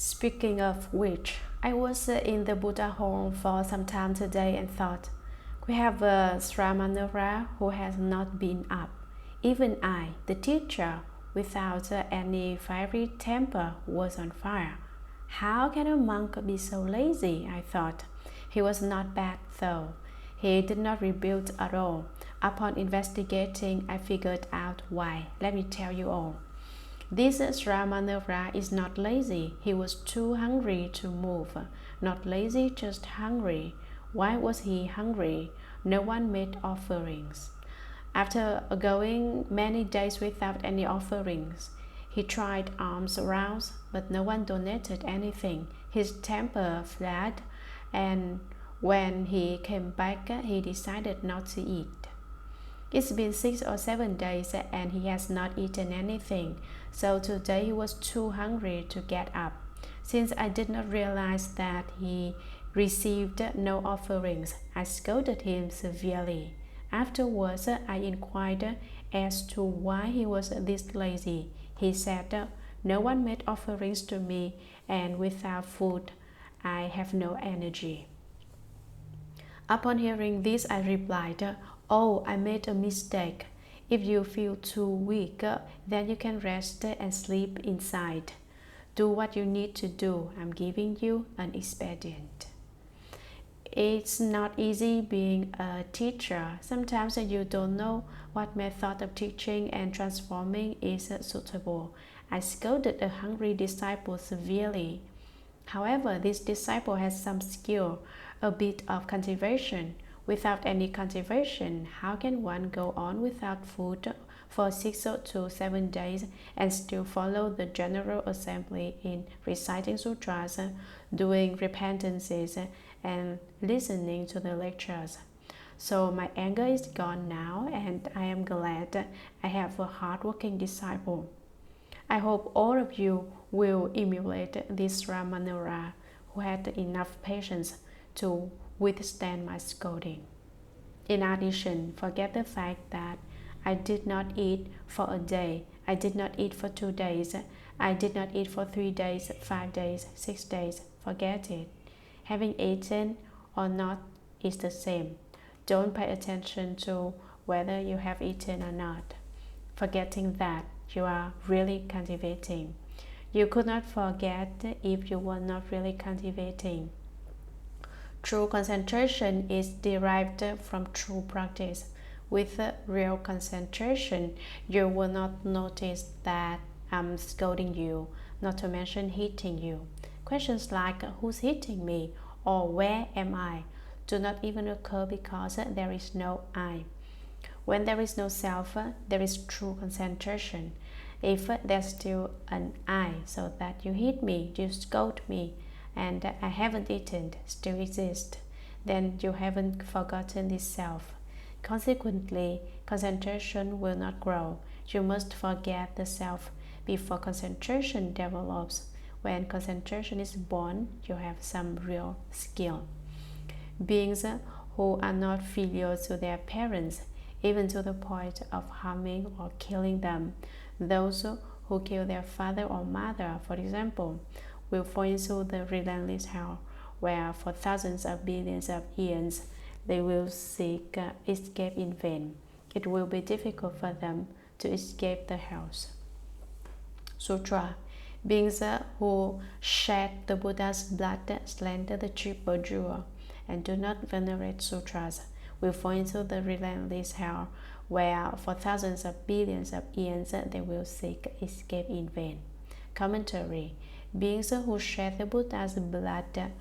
Speaking of which, I was in the Buddha home for some time today and thought, we have a Sramanura who has not been up. Even I, the teacher, without any fiery temper, was on fire. How can a monk be so lazy? I thought. He was not bad though. He did not rebuild at all. Upon investigating, I figured out why. Let me tell you all. This Sramanura is not lazy. He was too hungry to move. Not lazy, just hungry. Why was he hungry? No one made offerings. After going many days without any offerings, he tried alms rounds, but no one donated anything. His temper flared, and when he came back, he decided not to eat. It's been 6 or 7 days and he has not eaten anything, so today he was too hungry to get up. Since I did not realize that he received no offerings, I scolded him severely. Afterwards, I inquired as to why he was this lazy. He said, "No one made offerings to me, and without food, I have no energy." Upon hearing this, I replied, "Oh, I made a mistake. If you feel too weak, then you can rest and sleep inside. Do what you need to do. I'm giving you an expedient." It's not easy being a teacher. Sometimes you don't know what method of teaching and transforming is suitable. I scolded a hungry disciple severely. However, this disciple has some skill, a bit of cultivation. Without any cultivation, how can one go on without food for 6 to 7 days and still follow the general assembly in reciting sutras, doing repentances, and listening to the lectures? So my anger is gone now, and I am glad I have a hardworking disciple. I hope all of you will emulate this Ramanura who had enough patience to withstand my scolding. In addition, forget the fact that I did not eat for a day, I did not eat for 2 days, I did not eat for 3 days, 5 days, 6 days. Forget it. Having eaten or not is the same. Don't pay attention to whether you have eaten or not. Forgetting that, you are really cultivating. You could not forget if you were not really cultivating. True concentration is derived from true practice. With real concentration, you will not notice that I'm scolding you, not to mention hitting you. Questions like who's hitting me or where am I do not even occur because there is no I. When there is no self, there is true concentration. If there's still an I, so that you hit me, you scold me, and I haven't eaten, still exist, then you haven't forgotten this self. Consequently, concentration will not grow. You must forget the self before concentration develops. When concentration is born, you have some real skill. Beings who are not filial to their parents, even to the point of harming or killing them, those who kill their father or mother, for example, will fall into the relentless hell, where for thousands of billions of years they will seek escape in vain. It will be difficult for them to escape the hells. Sutra. Beings who shed the Buddha's blood, slander the triple jewel, and do not venerate sutras will fall into the relentless hell, where for thousands of billions of years they will seek escape in vain. Commentary. Beings who shed the Buddha's blood.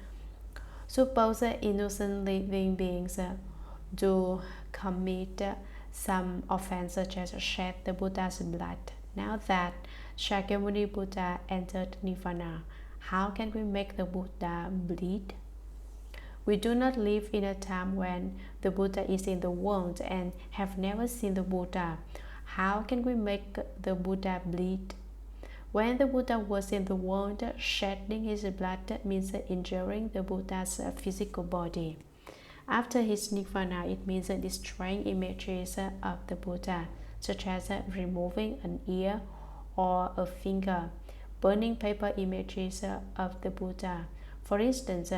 Suppose innocent living beings do commit some offense such as shed the Buddha's blood. Now that Shakyamuni Buddha entered Nirvana, how can we make the Buddha bleed? We do not live in a time when the Buddha is in the world and have never seen the Buddha. How can we make the Buddha bleed? When the Buddha was in the world, shedding his blood means injuring the Buddha's physical body. After his Nirvana, it means destroying images of the Buddha, such as removing an ear or a finger, burning paper images of the Buddha, for instance,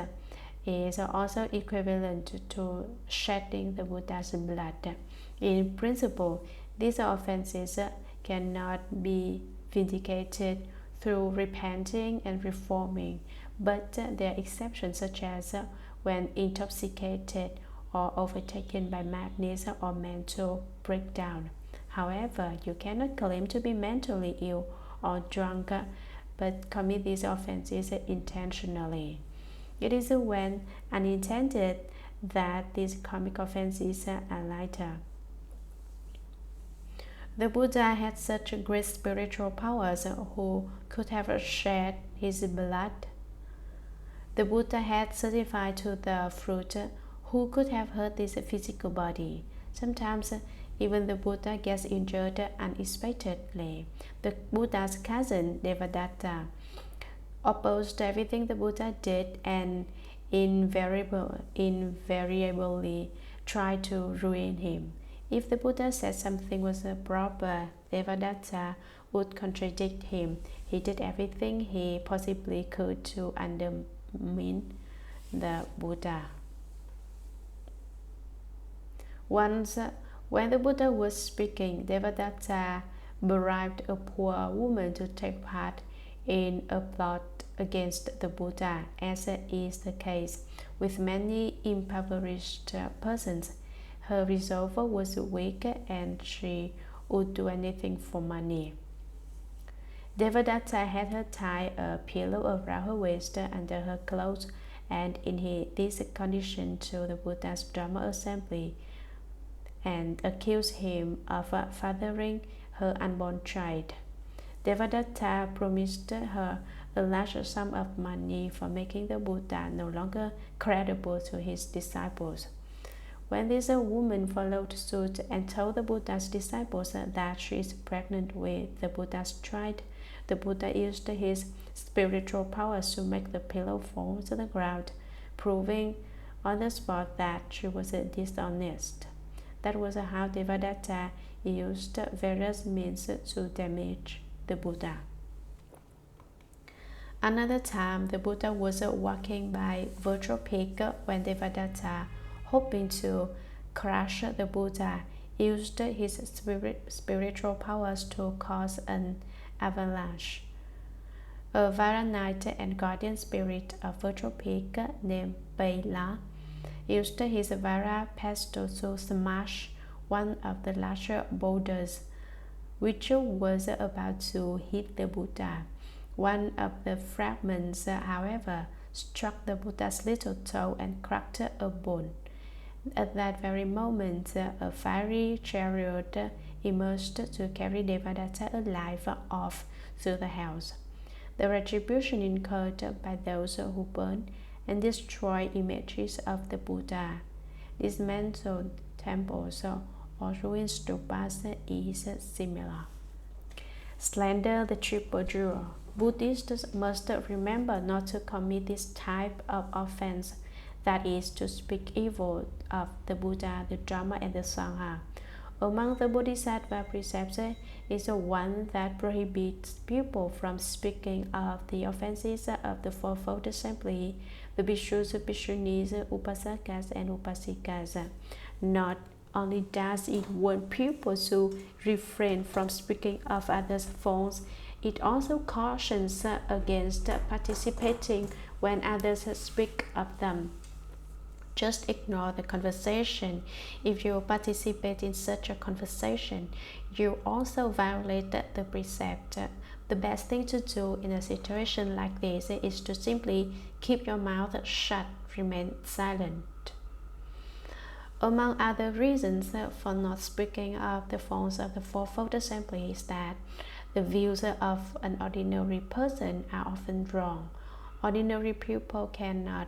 is also equivalent to shedding the Buddha's blood. In principle, these offenses cannot be vindicated through repenting and reforming, but there are exceptions, such as when intoxicated or overtaken by madness or mental breakdown. However, you cannot claim to be mentally ill or drunk, but commit these offenses intentionally. It is when unintended that these karmic offenses are lighter. The Buddha had such great spiritual powers who could have shed his blood. The Buddha had certified to the fruit who could have hurt this physical body. Sometimes even the Buddha gets injured unexpectedly. The Buddha's cousin, Devadatta, opposed everything the Buddha did and invariably tried to ruin him. If the Buddha said something was proper, Devadatta would contradict him. He did everything he possibly could to undermine the Buddha. Once, when the Buddha was speaking, Devadatta bribed a poor woman to take part in a plot against the Buddha, as is the case with many impoverished persons. Her resolve was weak and she would do anything for money. Devadatta had her tie a pillow around her waist under her clothes, and in this condition to the Buddha's Dharma assembly, and accused him of fathering her unborn child. Devadatta promised her a large sum of money for making the Buddha no longer credible to his disciples. When this woman followed suit and told the Buddha's disciples that she is pregnant with the Buddha's child, the Buddha used his spiritual powers to make the pillow fall to the ground, proving on the spot that she was dishonest. That was how Devadatta used various means to damage the Buddha. Another time, the Buddha was walking by Virtual Peak when Devadatta, hoping to crush the Buddha, used his spiritual powers to cause an avalanche. A Varanite and guardian spirit of Virtual Peak named Baila used his Vara pestle to smash one of the larger boulders, which was about to hit the Buddha. One of the fragments, however, struck the Buddha's little toe and cracked a bone. At that very moment, a fiery chariot emerged to carry Devadatta alive off through the hells. The retribution incurred by those who burn and destroy images of the Buddha, dismantled temples, or ruined stupas is similar. Slander the triple jewel. Buddhists must remember not to commit this type of offense, that is, to speak evil of the Buddha, the Dharma, and the Sangha. Among the Bodhisattva precepts is one that prohibits people from speaking of the offenses of the Fourfold Assembly, the Bhikshus, Bhikshunis, Upasakas, and Upasikas. Not only does it warn people to refrain from speaking of others' faults, it also cautions against participating when others speak of them. Just ignore the conversation. If you participate in such a conversation, you also violate the precept. The best thing to do in a situation like this is to simply keep your mouth shut, remain silent. Among other reasons for not speaking of the faults of the Fourfold Assembly is that the views of an ordinary person are often wrong. Ordinary people cannot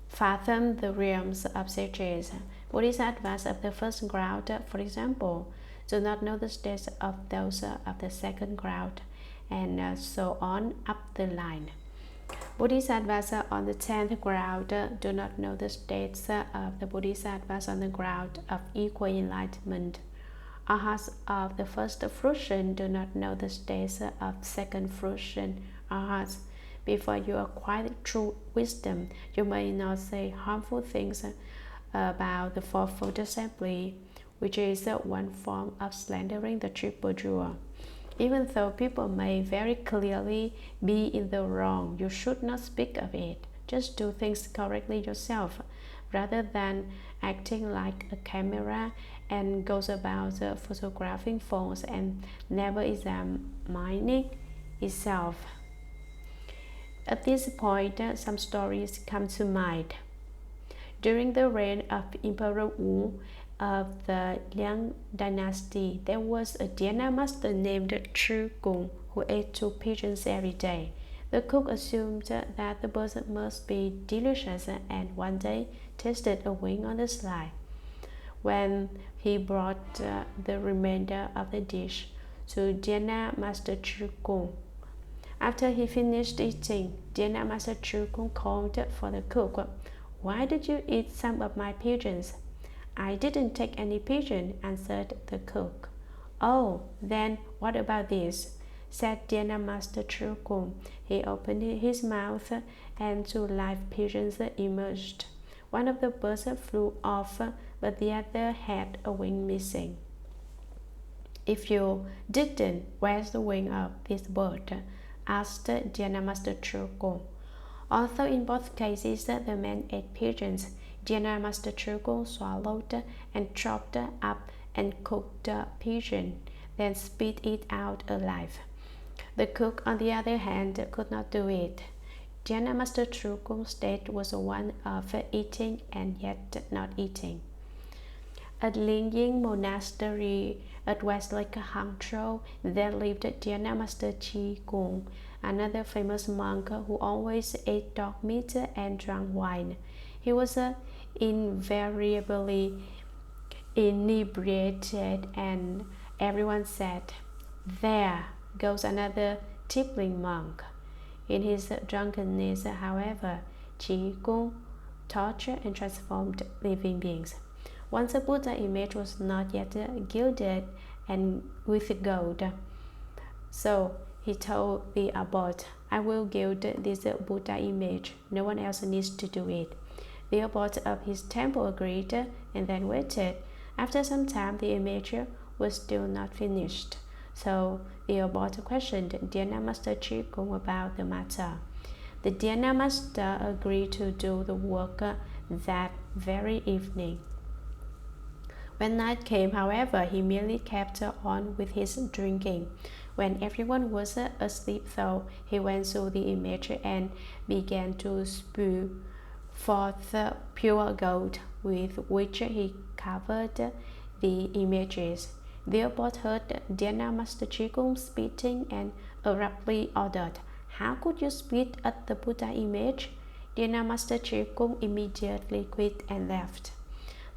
fathom the realms of sages. Bodhisattvas of the first crowd, for example, do not know the states of those of the second crowd, and so on up the line. Bodhisattvas on the 10th crowd do not know the states of the Bodhisattvas on the ground of equal enlightenment. Arhats of the first fruition do not know the stages of second fruition. Arhats, before you acquire true wisdom, you may not say harmful things about the fourfold assembly, which is one form of slandering the triple jewel. Even though people may very clearly be in the wrong, you should not speak of it. Just do things correctly yourself, rather than acting like a camera and goes about photographing phones and never examining itself. At this point, some stories come to mind. During the reign of Emperor Wu of the Liang dynasty, there was a Dhyana master named Chu Kung who ate 2 pigeons every day. The cook assumed that the birds must be delicious and one day tasted a wing on the sly. When he brought the remainder of the dish to Dhyana master Chu Kung, after he finished eating, Dhyana master Chu Kung called for the cook. "Why did you eat some of my pigeons?" "I didn't take any pigeon," answered the cook. "Oh, then what about this?" said Dhyana master Chu Kung. He opened his mouth and 2 live pigeons emerged. One of the birds flew off, but the other had a wing missing. "If you didn't, where's the wing of this bird?" asked Dhyana master Chu Kung. Although in both cases the man ate pigeons, Dhyana master Chu Kung swallowed and chopped up and cooked the pigeon, then spit it out alive. The cook, on the other hand, could not do it. Dhyana master Chu Kung's state was one of eating and yet not eating. At Lingying Monastery at West Lake Hangzhou, there lived Dhyana master Chi Kung, another famous monk who always ate dog meat and drank wine. He was invariably inebriated, and everyone said, "There goes another tippling monk." In his drunkenness, however, Chi Kung tortured and transformed living beings. Once a Buddha image was not yet gilded and with gold, so he told the abbot, "I will gild this Buddha image. No one else needs to do it." The abbot of his temple agreed and then waited. After some time, the image was still not finished, so the abbot questioned Dhyana master Chi Kung about the matter. The Dhyana master agreed to do the work that very evening. When night came, however, he merely kept on with his drinking. When everyone was asleep, though, he went to the image and began to spew forth pure gold, with which he covered the images. The abbot heard Dhyana master Chi Kung spitting and abruptly ordered, "How could you spit at the Buddha image?" Dhyana master Chi Kung immediately quit and left.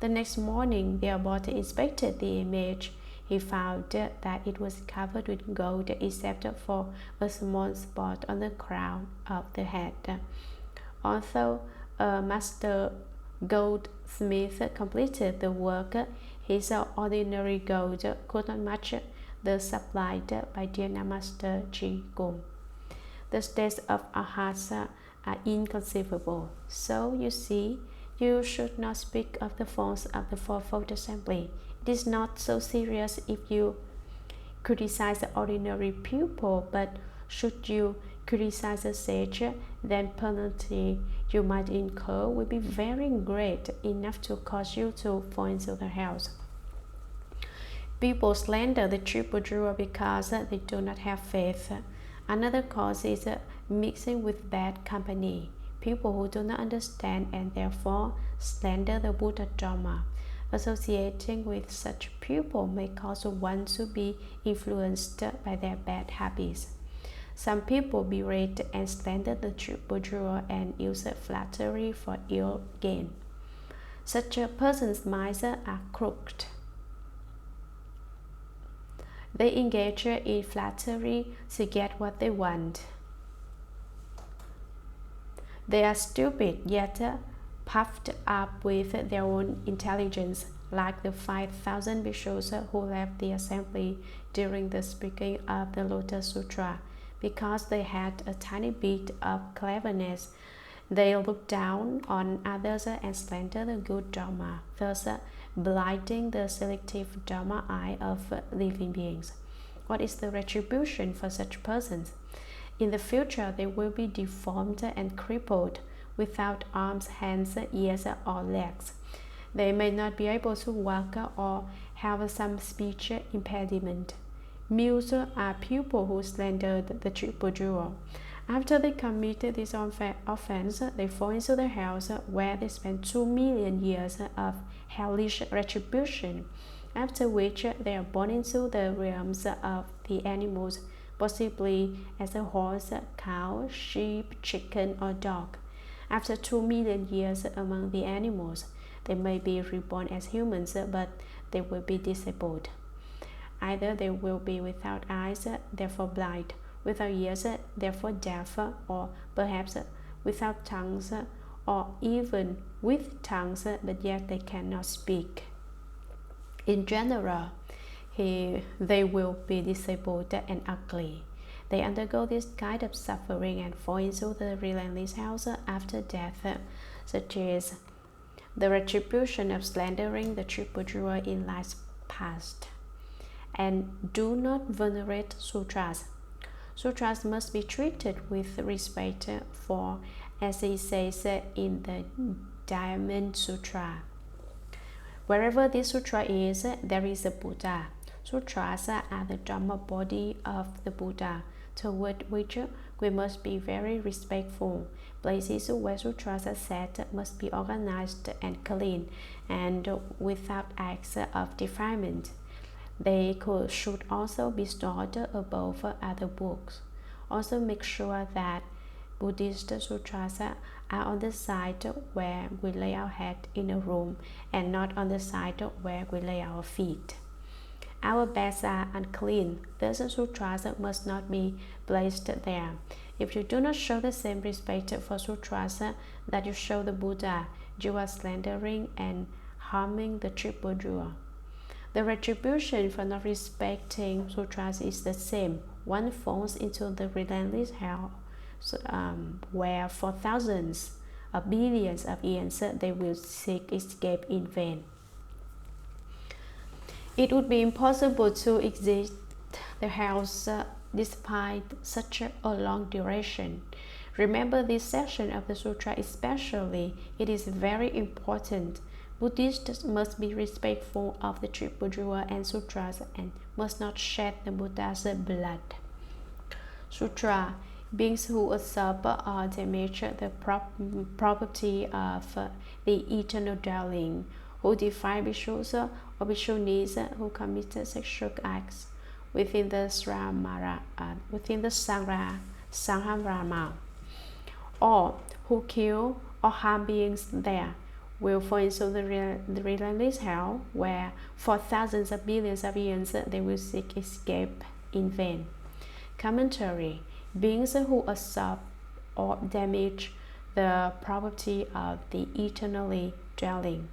The next morning, the abbot inspected the image. He found that it was covered with gold except for a small spot on the crown of the head. Although a master goldsmith completed the work, his ordinary gold could not match the supplied by Dhyana master Chi Kung. The states of arhats are inconceivable. So, you see, you should not speak of the forms of the fourfold assembly. It is not so serious if you criticize the ordinary pupil, but should you criticize a sage, then penalty you might incur will be very great, enough to cause you to fall into the hells. People slander the triple jewel because they do not have faith. Another cause is mixing with bad company. People who do not understand and therefore slander the Buddha Dharma. Associating with such people may cause one to be influenced by their bad habits. Some people berate and slander the triple jewel and use flattery for ill gain. Such a person's minds are crooked. They engage in flattery to get what they want. They are stupid, yet puffed up with their own intelligence. like the 5,000 bhikshus who left the assembly during the speaking of the Lotus Sutra. Because they had a tiny bit of cleverness, they looked down on others and slandered the good Dharma, thus blinding the selective Dharma eye of living beings. What is the retribution for such persons? In the future, they will be deformed and crippled, without arms, hands, ears, or legs. They may not be able to walk or have some speech impediment. Mules are people who slandered the triple jewel. After they committed this offense, they fall into the hells, where they spend 2 million years of hellish retribution, after which they are born into the realms of the animals, possibly as a horse, cow, sheep, chicken, or dog. After 2 million years among the animals, they may be reborn as humans, but they will be disabled. Either they will be without eyes, therefore blind, without ears, therefore deaf, or perhaps without tongues, or even with tongues, but yet they cannot speak. In general, they will be disabled and ugly. They undergo this kind of suffering and fall into the relentless hells after death, such as the retribution of slandering the triple jewel in lives past. And do not venerate sutras. Sutras must be treated with respect, for, as it says in the Diamond Sutra, wherever this sutra is, there is a Buddha. Sutras are the Dharma body of the Buddha, toward which we must be very respectful. Places where sutras are said must be organized and clean, and without acts of defilement. They should also be stored above other books. Also make sure that Buddhist sutras are on the side where we lay our head in a room, and not on the side where we lay our feet. Our beds are unclean, thus sutras must not be placed there. If you do not show the same respect for sutras that you show the Buddha, you are slandering and harming the triple jewel. The retribution for not respecting sutras is the same. One falls into the relentless hell, where for thousands of billions of years they will seek escape in vain. It would be impossible to exit the hells despite such a long duration. Remember this section of the sutra especially. It is very important. Buddhists must be respectful of the triple jewel and sutras and must not shed the Buddha's blood. Sutra: beings who usurp or damage the property of the eternal dwelling, who defile bhikshus or bhikshunis, who commit sexual acts within the Shuragama, or who kill or harm beings there, will fall into the relentless hell, where for thousands of billions of years they will seek escape in vain. Commentary: beings who usurp or damage the property of the eternally dwelling.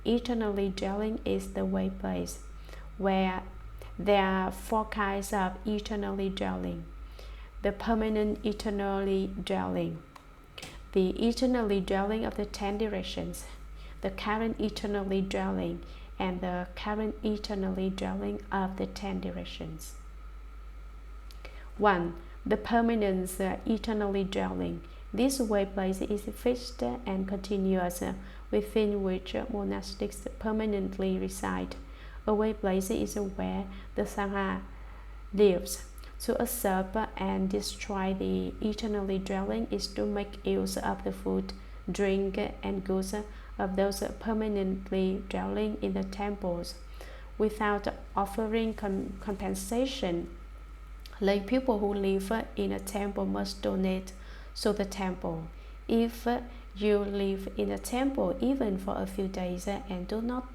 Eternally dwelling is the way place, where there are 4 kinds of eternally dwelling: the permanent eternally dwelling, the eternally dwelling of the 10 directions, the current eternally dwelling, and the current eternally dwelling of the 10 directions. 1. The permanent eternally dwelling. This way place is fixed and continuous, within which monastics permanently reside. A way place is where the Sangha lives. To usurp and destroy the eternally dwelling is to make use of the food, drink, and goods of those permanently dwelling in the temples, without offering compensation. Lay people who live in a temple must donate to the temple. If you live in a temple even for a few days and do not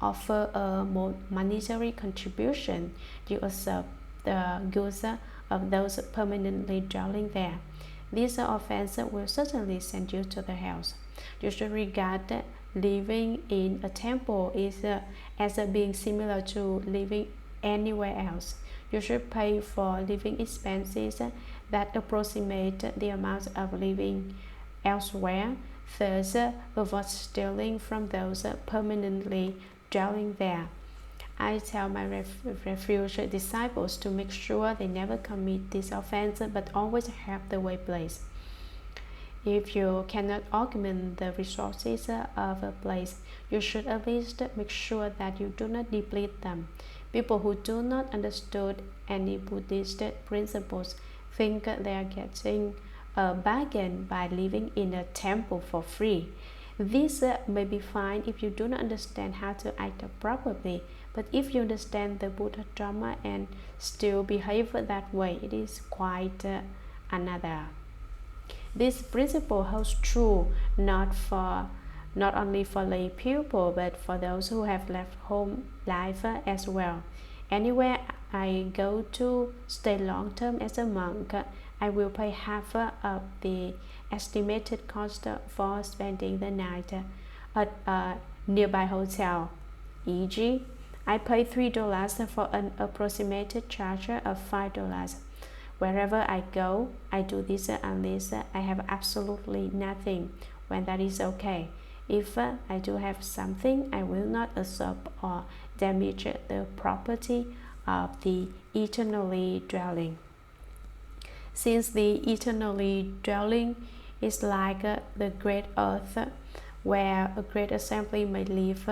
offer a monetary contribution, you usurp the goods of those permanently dwelling there. This offense will certainly send you to the hells. You should regard living in a temple is as being similar to living anywhere else. You should pay for living expenses that approximate the amount of living elsewhere. Thus, avoid stealing from those permanently dwelling there. I tell my refuge disciples to make sure they never commit this offense, but always have the way place. If you cannot augment the resources of a place, you should at least make sure that you do not deplete them. People who do not understand any Buddhist principles think they are getting a bargain by living in a temple for free. This may be fine if you do not understand how to act properly, but if you understand the Buddha Dharma and still behave that way, it is quite another. This principle holds true not only for lay people, but for those who have left home life as well. Anywhere I go to stay long term as a monk, I will pay half of the estimated cost for spending the night at a nearby hotel. E.g., I pay $3 for an approximated charge of $5. Wherever I go, I do this unless I have absolutely nothing, when that is okay. If I do have something, I will not usurp or damage the property of the eternally dwelling. Since the eternally dwelling is like the great earth where a great assembly may live,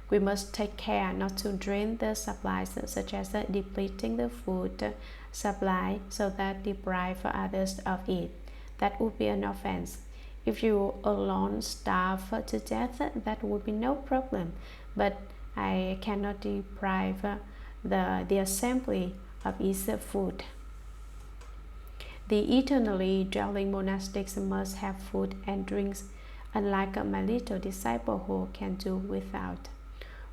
we must take care not to drain the supplies, such as depleting the food supply so that deprive others of it. That would be an offense. If you alone starve to death, that would be no problem, but I cannot deprive the assembly of its food. The eternally dwelling monastics must have food and drinks, unlike my little disciple who can do without.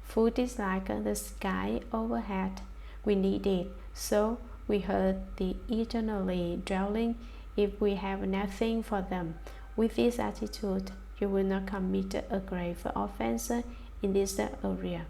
Food is like the sky overhead. We need it, so we hurt the eternally dwelling if we have nothing for them. With this attitude, you will not commit a grave offense in this area.